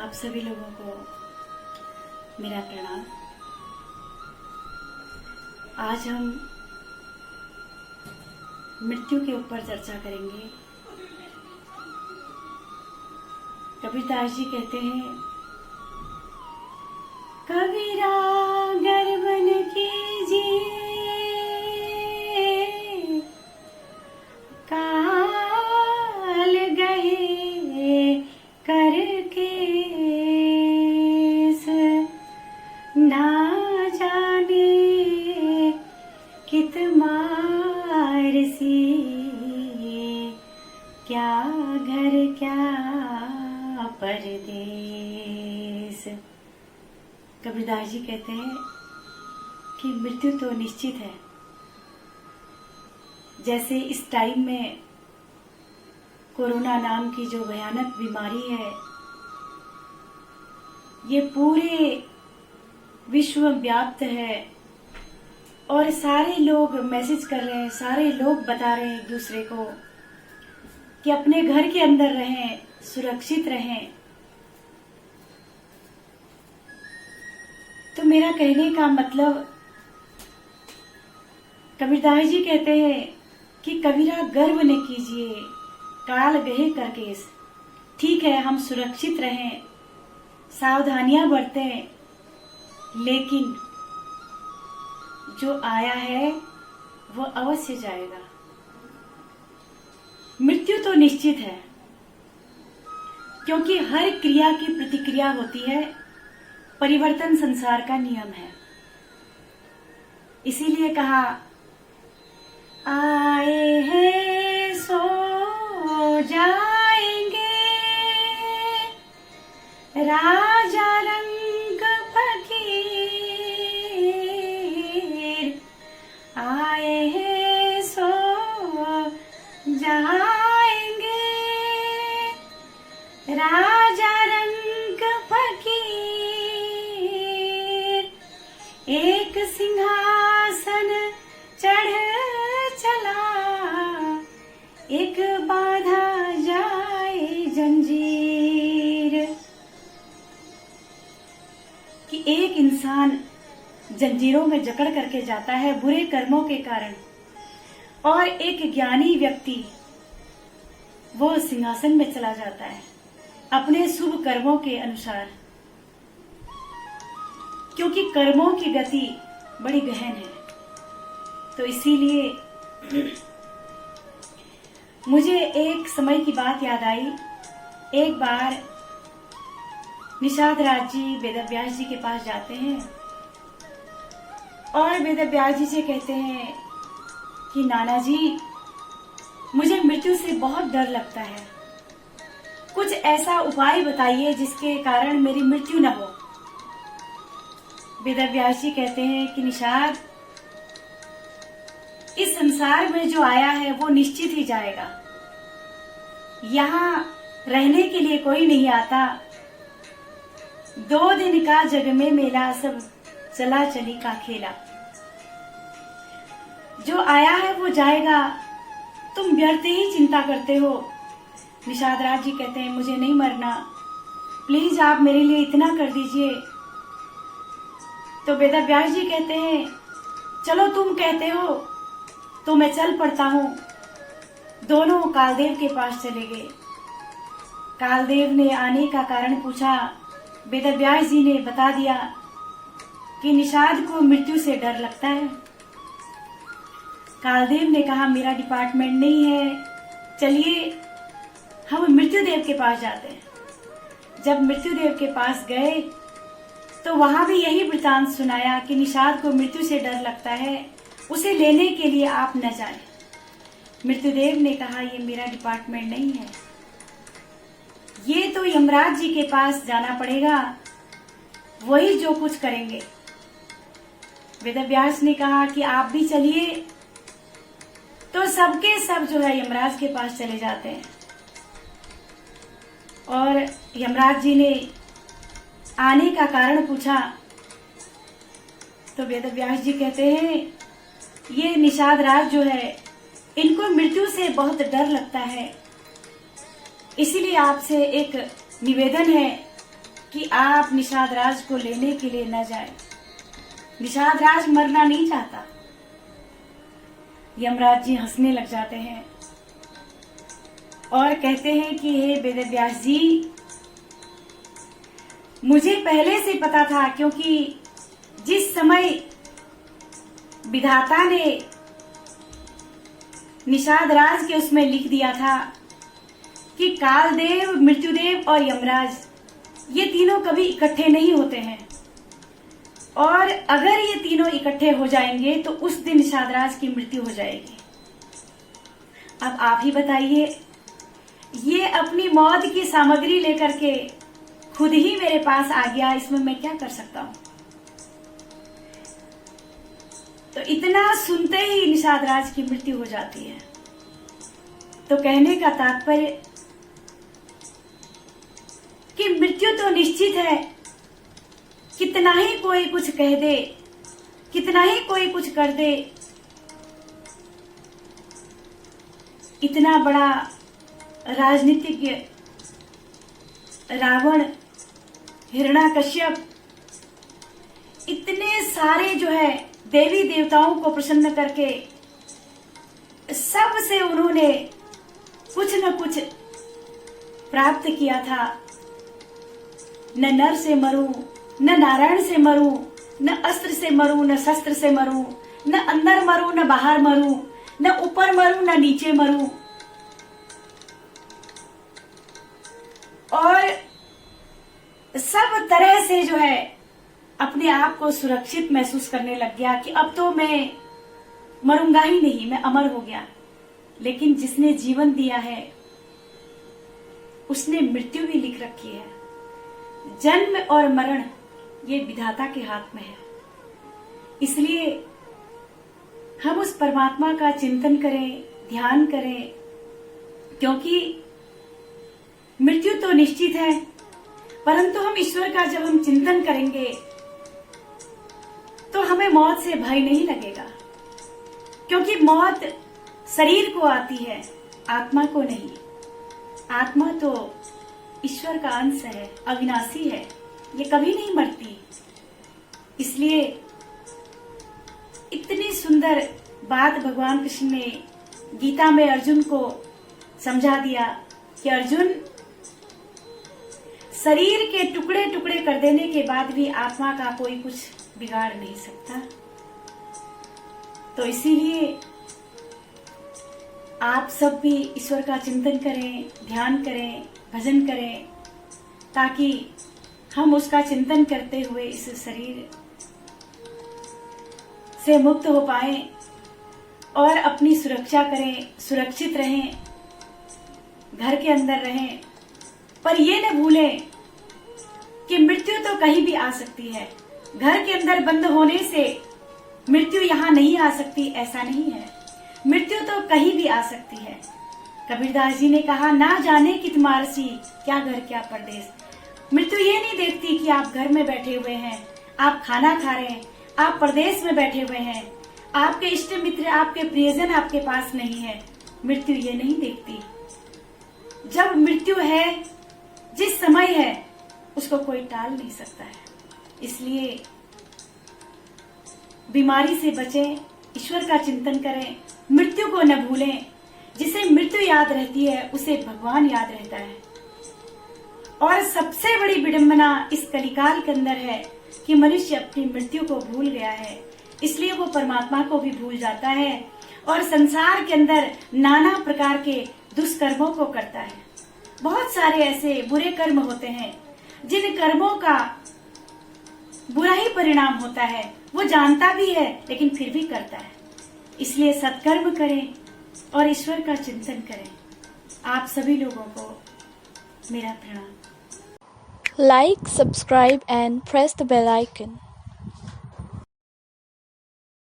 आप सभी लोगों को मेरा प्रणाम। आज हम मृत्यु के ऊपर चर्चा करेंगे। कबीरदास जी कहते हैं, कबीरा गर्व न कीजिए, काल गए करके ना जाने कित मार सी, क्या घर क्या परदेस। कबीरदास जी कहते हैं कि मृत्यु तो निश्चित है। जैसे इस टाइम में कोरोना नाम की जो भयानक बीमारी है, ये पूरे विश्व व्याप्त है और सारे लोग मैसेज कर रहे हैं, सारे लोग बता रहे हैं एक दूसरे को कि अपने घर के अंदर रहें, सुरक्षित रहें। तो मेरा कहने का मतलब, कबीरदास जी कहते हैं कि कबीरा गर्व न कीजिए, काल गए करके। ठीक है, हम सुरक्षित रहें, सावधानियां बरतें, लेकिन जो आया है वो अवश्य जाएगा। मृत्यु तो निश्चित है, क्योंकि हर क्रिया की प्रतिक्रिया होती है। परिवर्तन संसार का नियम है। इसीलिए कहा, आए हैं सो जाएंगे, राजा रंग फकीर। आए हैं सो जाएंगे, राजा रंग फकीर। एक सिंहासन चढ़ चला, एक बाधा जाए जंजीर। कि एक इंसान जंजीरों में जकड़ करके जाता है बुरे कर्मों के कारण, और एक ज्ञानी व्यक्ति वो सिंहासन में चला जाता है अपने शुभ कर्मों के अनुसार। क्योंकि कर्मों की गति बड़ी गहन है। तो इसीलिए मुझे एक समय की बात याद आई। एक बार निषाद राज जी वेदव्यास जी के पास जाते हैं और वेदव्यास जी से कहते हैं कि नाना जी, मुझे मृत्यु से बहुत डर लगता है, कुछ ऐसा उपाय बताइए जिसके कारण मेरी मृत्यु न हो। वेदव्यास जी कहते हैं कि निषाद, इस संसार में जो आया है वो निश्चित ही जाएगा। यहाँ रहने के लिए कोई नहीं आता। 2 दिन का जग में मेला, सब चला चली का खेला। जो आया है वो जाएगा, तुम व्यर्थ ही चिंता करते हो। निषाद राज जी कहते हैं, मुझे नहीं मरना, प्लीज आप मेरे लिए इतना कर दीजिए। तो वेदव्यास जी कहते हैं, चलो तुम कहते हो तो मैं चल पड़ता हूं। दोनों कालदेव के पास चले गए। कालदेव ने आने का कारण पूछा। वेदव्यास जी ने बता दिया कि निषाद को मृत्यु से डर लगता है। कालदेव ने कहा, मेरा डिपार्टमेंट नहीं है, चलिए हम मृत्युदेव के पास जाते हैं। जब मृत्युदेव के पास गए तो वहां भी यही वृतांत सुनाया कि निषाद को मृत्यु से डर लगता है, उसे लेने के लिए आप न जाएं। मृत्युदेव ने कहा, ये मेरा डिपार्टमेंट नहीं है, ये तो यमराज जी के पास जाना पड़ेगा, वही जो कुछ करेंगे। वेदव्यास ने कहा कि आप भी चलिए। तो सबके सब जो है यमराज के पास चले जाते हैं और यमराज जी ने आने का कारण पूछा। तो वेदव्यास जी कहते हैं, ये निषाद राज जो है, इनको मृत्यु से बहुत डर लगता है, इसीलिए आपसे एक निवेदन है कि आप निषाद राज को लेने के लिए न जाए। निषाद राज मरना नहीं चाहता। यमराज जी हंसने लग जाते हैं और कहते हैं कि हे वेदव्यास जी, मुझे पहले से पता था, क्योंकि जिस समय विधाता ने निषाद राज के उसमें लिख दिया था कि कालदेव, मृत्युदेव और यमराज ये तीनों कभी इकट्ठे नहीं होते हैं, और अगर ये तीनों इकट्ठे हो जाएंगे तो उस दिन निषाद राज की मृत्यु हो जाएगी। अब आप ही बताइए, ये अपनी मौत की सामग्री लेकर के खुद ही मेरे पास आ गया, इसमें मैं क्या कर सकता हूं। तो इतना सुनते ही निषाद राज की मृत्यु हो जाती है। तो कहने का तात्पर्य कि मृत्यु तो निश्चित है, कितना ही कोई कुछ कह दे, कितना ही कोई कुछ कर दे, इतना बड़ा राजनीतिज्ञ रावण, हिरण्याकश्यप, इतने सारे जो है देवी देवताओं को प्रसन्न करके सबसे उन्होंने कुछ न कुछ प्राप्त किया था। न नर से मरूं, न नारायण से मरूं, न अस्त्र से मरूं, न शस्त्र से मरूं, न अंदर मरूं, न बाहर मरूं, न ऊपर मरूं, न नीचे मरूं। और सब तरह से जो है अपने आप को सुरक्षित महसूस करने लग गया कि अब तो मैं मरूंगा ही नहीं, मैं अमर हो गया। लेकिन जिसने जीवन दिया है उसने मृत्यु भी लिख रखी है। जन्म और मरण ये विधाता के हाथ में है। इसलिए हम उस परमात्मा का चिंतन करें, ध्यान करें, क्योंकि मृत्यु तो निश्चित है, परंतु हम ईश्वर का जब हम चिंतन करेंगे तो हमें मौत से भय नहीं लगेगा, क्योंकि मौत शरीर को आती है, आत्मा को नहीं। आत्मा तो ईश्वर का अंश है, अविनाशी है, ये कभी नहीं मरती। इसलिए इतनी सुंदर बात भगवान कृष्ण ने गीता में अर्जुन को समझा दिया कि अर्जुन, शरीर के टुकड़े टुकड़े कर देने के बाद भी आत्मा का कोई कुछ बिगाड़ नहीं सकता। तो इसीलिए आप सब भी ईश्वर का चिंतन करें, ध्यान करें, भजन करें, ताकि हम उसका चिंतन करते हुए इस शरीर से मुक्त हो पाएं और अपनी सुरक्षा करें, सुरक्षित रहें, घर के अंदर रहें। पर ये न भूलें कि मृत्यु तो कहीं भी आ सकती है। घर के अंदर बंद होने से मृत्यु यहाँ नहीं आ सकती, ऐसा नहीं है। मृत्यु तो कहीं भी आ सकती है। कबीरदास जी ने कहा, ना जाने कित मारसी, क्या घर क्या परदेश। मृत्यु ये नहीं देखती कि आप घर में बैठे हुए हैं, आप खाना खा रहे हैं, आप परदेश में बैठे हुए हैं, आपके इष्ट मित्र, आपके प्रियजन आपके पास नहीं है। मृत्यु ये नहीं देखती। जब मृत्यु है, जिस समय है, उसको कोई टाल नहीं सकता है। इसलिए बीमारी से बचें, ईश्वर का चिंतन करें, मृत्यु को न भूलें। जिसे मृत्यु याद रहती है उसे भगवान याद रहता है। और सबसे बड़ी विडंबना इस कलिकाल के अंदर है कि मनुष्य अपनी मृत्यु को भूल गया है, इसलिए वो परमात्मा को भी भूल जाता है और संसार के अंदर नाना प्रकार के दुष्कर्मों को करता है। बहुत सारे ऐसे बुरे कर्म होते हैं जिन कर्मों का बुरा ही परिणाम होता है, वो जानता भी है लेकिन फिर भी करता है। इसलिए सत्कर्म करें और ईश्वर का चिंतन करें। आप सभी लोगों को मेरा प्रणाम। Like, subscribe and press the bell icon.